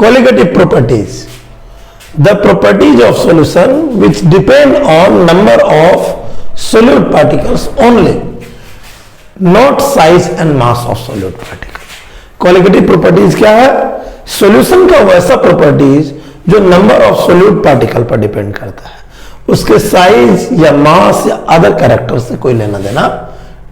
colligative properties, the properties of solution which depend on number of solute particles only, not size and mass of solute particle. colligative properties क्या है? solution का वैसा properties जो number of solute particle पर depend करता है, उसके size या मास या अदर कैरेक्टर से कोई लेना देना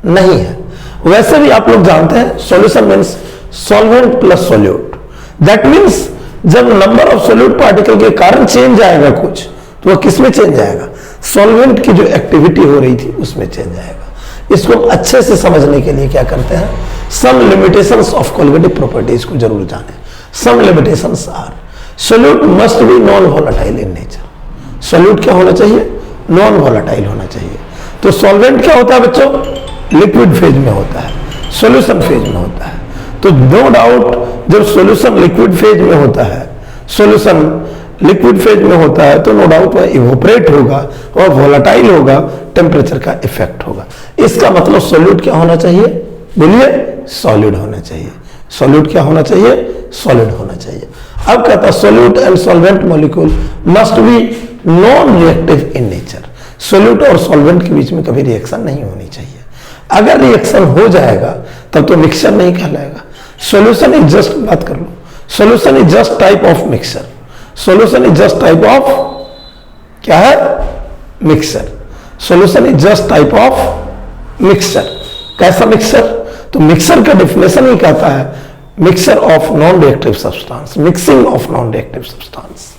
नहीं है। वैसे भी आप लोग जानते हैं solution means solvent plus solute. That means जब नंबर ऑफ सोल्यूट पार्टिकल के कारण चेंज आएगा कुछ, तो वह किस में चेंज आएगा? सॉल्वेंट की जो एक्टिविटी हो रही थी उसमें चेंज आएगा। इसको अच्छे से समझने के लिए क्या करते हैं, some limitations of colligative properties को जरूर जाने। Some limitations are solute must be non volatile in nature. Solute क्या होना चाहिए? नॉन वोलेटाइल होना चाहिए। तो सॉल्वेंट क्या होता है बच्चों? लिक्विड फेज में होता है, सॉल्यूशन फेज में होता है। तो नो डाउट जब सॉल्यूशन लिक्विड फेज में होता है, सॉल्यूशन लिक्विड फेज में होता है, तो नो डाउट वह इवोपरेट होगा और वोलेटाइल होगा, टेम्परेचर का इफेक्ट होगा। इसका मतलब सॉल्यूट क्या होना चाहिए? बोलिए, सॉलिड होना चाहिए। सॉल्यूट क्या होना चाहिए? सॉलिड होना चाहिए। अब कहता है solute and solvent molecule must be non reactive in nature. Solute और सॉल्वेंट के बीच में कभी रिएक्शन नहीं होनी चाहिए। अगर रिएक्शन हो जाएगा तब तो मिक्सचर नहीं कहलाएगा। सॉल्यूशन इज जस्ट, बात कर लो, solution is just type of mixture. Solution is just type of क्या है? Mixture. Solution is just type of mixture. कैसा मिक्सचर? तो मिक्सचर का डेफिनेशन ही कहता है mixture of non reactive substance, mixing of non reactive substance.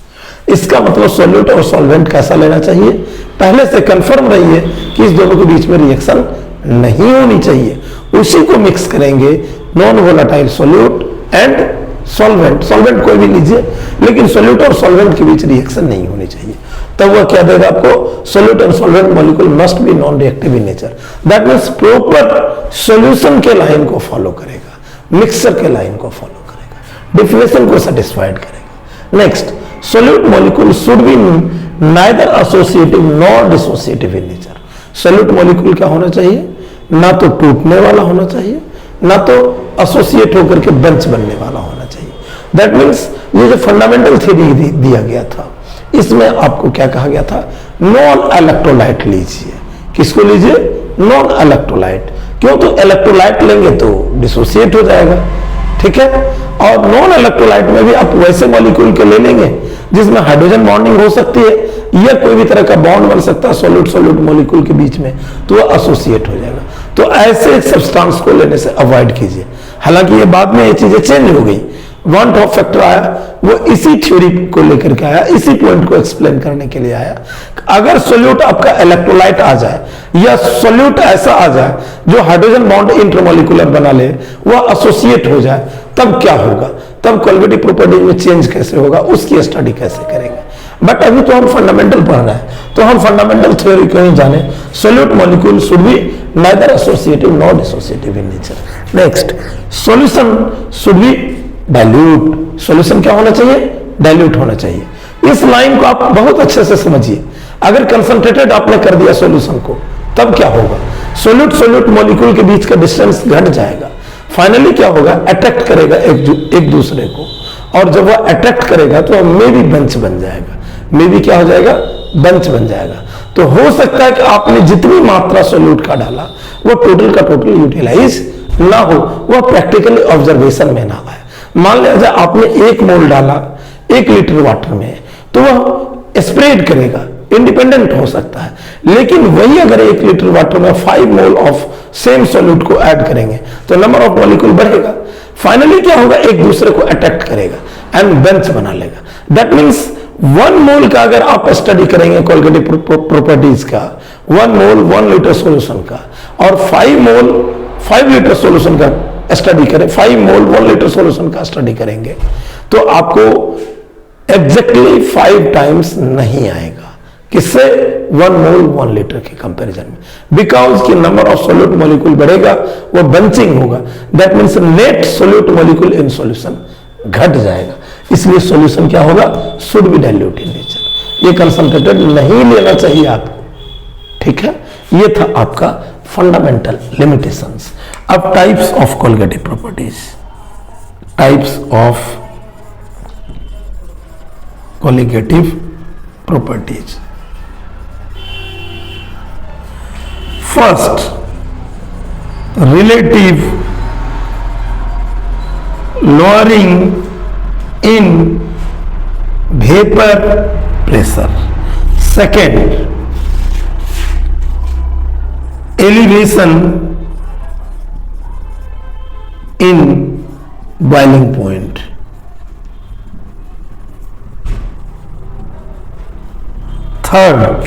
इसका मतलब सॉल्यूट और सॉल्वेंट कैसा लेना चाहिए? पहले से कंफर्म रहिए कि इस दोनों के बीच में रिएक्शन नहीं होनी चाहिए। उसी को मिक्स करेंगे, non volatile solute and solvent. Solvent कोई भी लीजिए, लेकिन सॉल्यूट और सॉल्वेंट के बीच रिएक्शन नहीं होनी चाहिए। तब वह क्या देगा आपको? Solute and solvent molecule must be non reactive in nature. That means proper solution के लाइन को फॉलो करेगा, मिक्सचर के लाइन को फॉलो करेगा, डेफिनेशन को सेटिस्फाइड करेगा। Next, solute molecule should be neither associative nor dissociative in nature. Solute molecule क्या होना चाहिए? ना तो टूटने वाला होना चाहिए, ना तो एसोसिएट होकर के बंच बनने वाला होना चाहिए। दैट मीन्स ये जो फंडामेंटल थ्योरी दिया गया था, इसमें आपको क्या कहा गया था? नॉन इलेक्ट्रोलाइट लीजिए। किसको लीजिए? Non electrolyte. क्यों? तो इलेक्ट्रोलाइट लेंगे तो डिसोसिएट हो जाएगा, ठीक है। और नॉन इलेक्ट्रोलाइट में भी आप वैसे मॉलिक्यूल के ले लेंगे जिसमें हाइड्रोजन बॉन्डिंग हो सकती है या कोई भी तरह का बॉन्ड बन सकता है सॉलिड सॉलिड मॉलिक्यूल के बीच में, तो वह एसोसिएट हो जाएगा। तो ऐसे सब्सटेंस को लेने से अवॉइड कीजिए। हालांकि ये बाद में ये चीजें चेंज हो गई, वन टॉप फैक्टर आया, वो इसी थ्योरी को लेकर के आया, इसी पॉइंट को एक्सप्लेन करने के लिए आया। अगर सोल्यूट आपका इलेक्ट्रोलाइट आ जाए या सोल्यूट ऐसा आ जाए जो हाइड्रोजन बॉन्ड इंटरमॉलिक्यूलर बना ले, वह एसोसिएट हो जाए, तब क्या होगा? तब कोलिगेटिव प्रॉपर्टी में चेंज कैसे होगा, उसकी स्टडी कैसे करेंगे। बट अभी तो हम फंडामेंटल पढ़ रहे हैं, तो हम फंडामेंटल थ्योरी क्यों नहीं जाने? Solute molecule should be neither associative nor dissociative in nature. Next, solution should be dilute. Solution क्या होना चाहिए? डाइल्यूट होना चाहिए। इस लाइन को आप बहुत अच्छे से समझिए। अगर कंसंट्रेटेड आपने कर दिया सॉल्यूशन को, तब क्या होगा? सोल्यूट सोल्यूट मॉलिक्यूल के बीच का डिस्टेंस घट जाएगा। फाइनली क्या होगा? अट्रैक्ट करेगा एक दूसरे को, और जब वह अट्रैक्ट करेगा तो मे भी बंच बन जाएगा। मे भी क्या हो जाएगा? बंच बन जाएगा। तो हो सकता है कि आपने जितनी मात्रा सोल्यूट का डाला वो टोटल का टोटल यूटिलाइज ना हो, वह प्रैक्टिकली ऑब्जर्वेशन में ना आए। मान लिया आपने 1 मोल डाला 1 लीटर वाटर में, तो वह स्प्रेड करेगा, इंडिपेंडेंट हो सकता है। लेकिन वही अगर 1 लीटर वाटर में 5 मोल ऑफ सेम सॉल्यूट को ऐड करेंगे तो नंबर ऑफ मॉलिक्यूल बढ़ेगा। फाइनली क्या होगा? एक दूसरे को अटैक करेगा एंड बेंच बना लेगा। दैट मींस 1 मोल का अगर आप स्टडी करेंगे कोलिगेटिव प्रॉपर्टीज का, 1 मोल 1 लीटर सॉल्यूशन का, और 5 मोल 5 लीटर सॉल्यूशन का स्टडी करें, 5 मोल 1 लीटर सॉल्यूशन का स्टडी करेंगे, तो आपको एग्जैक्टली 5 टाइम्स नहीं आएगा। किससे? 1 मोल 1 लीटर के कंपैरिजन में, बिकॉज की नंबर ऑफ सोल्यूट मॉलिक्यूल बढ़ेगा, वो बंचिंग होगा। That means net solute molecule in solution घट जाएगा। इसलिए सॉल्यूशन क्या होगा? Should be dilute in nature. ये कंसंट्रेटेड नहीं लेना चाहिए आपको, ठीक है। ये था आपका फंडामेंटल लिमिटेशंस। अब types of colligative properties, types of colligative properties. First, relative lowering in vapor pressure. Second, elevation in boiling point. Third,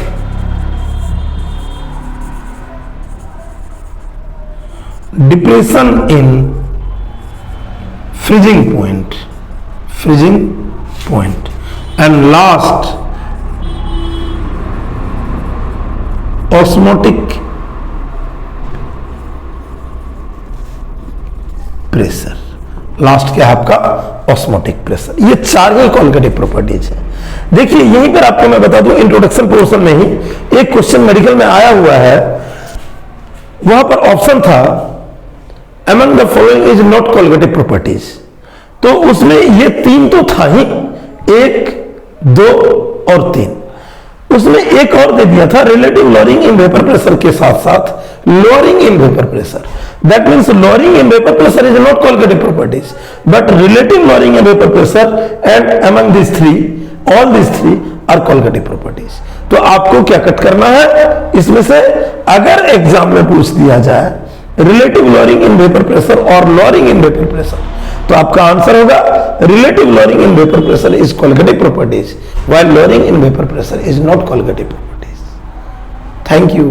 depression in freezing point. And last, osmotic pressure. Last क्या है आपका? Osmotic pressure. ये चार ही colligative properties है. देखिए यहीं पर आपको मैं बता दूं, इंट्रोडक्शन पोर्शन में ही एक क्वेश्चन मेडिकल में आया हुआ है. वहां पर ऑप्शन था among the following is not colligative properties. तो उसमें ये तीन तो था ही, एक, दो और तीन. उसमें एक और दे दिया था, relative lowering in vapour pressure के साथ साथ lowering in vapour pressure. That means lowering in vapour pressure is not colligative properties, but relative lowering in vapour pressure and among this three, all this three are colligative properties. तो आपको क्या cut करना है इसमें से? अगर exam में पूछ दिया जाए relative lowering in vapour pressure और लोअरिंग इन वेपर प्रेशर, तो आपका आंसर होगा relative lowering in vapour pressure is colligative properties while lowering in vapor pressure is not colligative properties. Thank you.